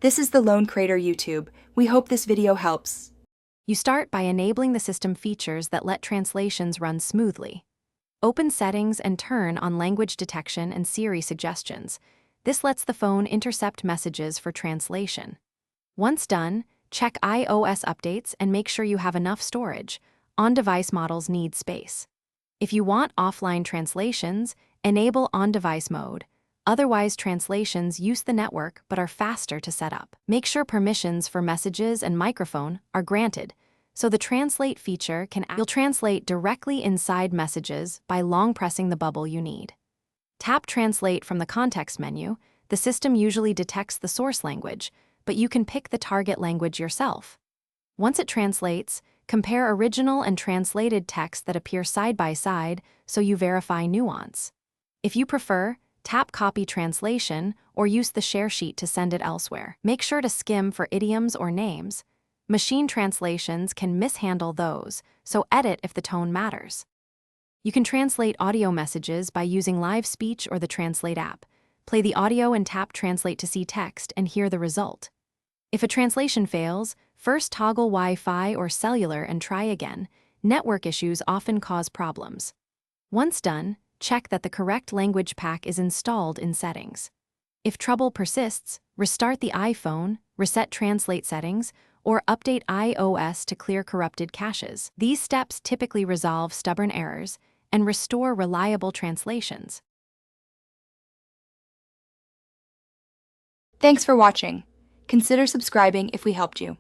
This is the Lone Crater YouTube. We hope this video helps. You start by enabling the system features that let translations run smoothly. Open Settings and turn on Language Detection and Siri Suggestions. This lets the phone intercept messages for translation. Once done, check iOS updates and make sure you have enough storage. On-device models need space. If you want offline translations, enable on-device mode. Otherwise, translations use the network but are faster to set up. Make sure permissions for messages and microphone are granted, so the Translate feature you'll translate directly inside messages by long pressing the bubble you need. Tap Translate from the context menu. The system usually detects the source language, but you can pick the target language yourself. Once it translates, compare original and translated text that appear side by side so you verify nuance. If you prefer, tap Copy Translation or use the share sheet to send it elsewhere. Make sure to skim for idioms or names. Machine translations can mishandle those, so edit if the tone matters. You can translate audio messages by using Live Speech or the Translate app. Play the audio and tap Translate to see text and hear the result. If a translation fails, first toggle Wi-Fi or cellular and try again. Network issues often cause problems. Once done, check that the correct language pack is installed in Settings. If trouble persists, restart the iPhone, reset Translate settings, or update iOS to clear corrupted caches. These steps typically resolve stubborn errors and restore reliable translations. Thanks for watching. Consider subscribing if we helped you.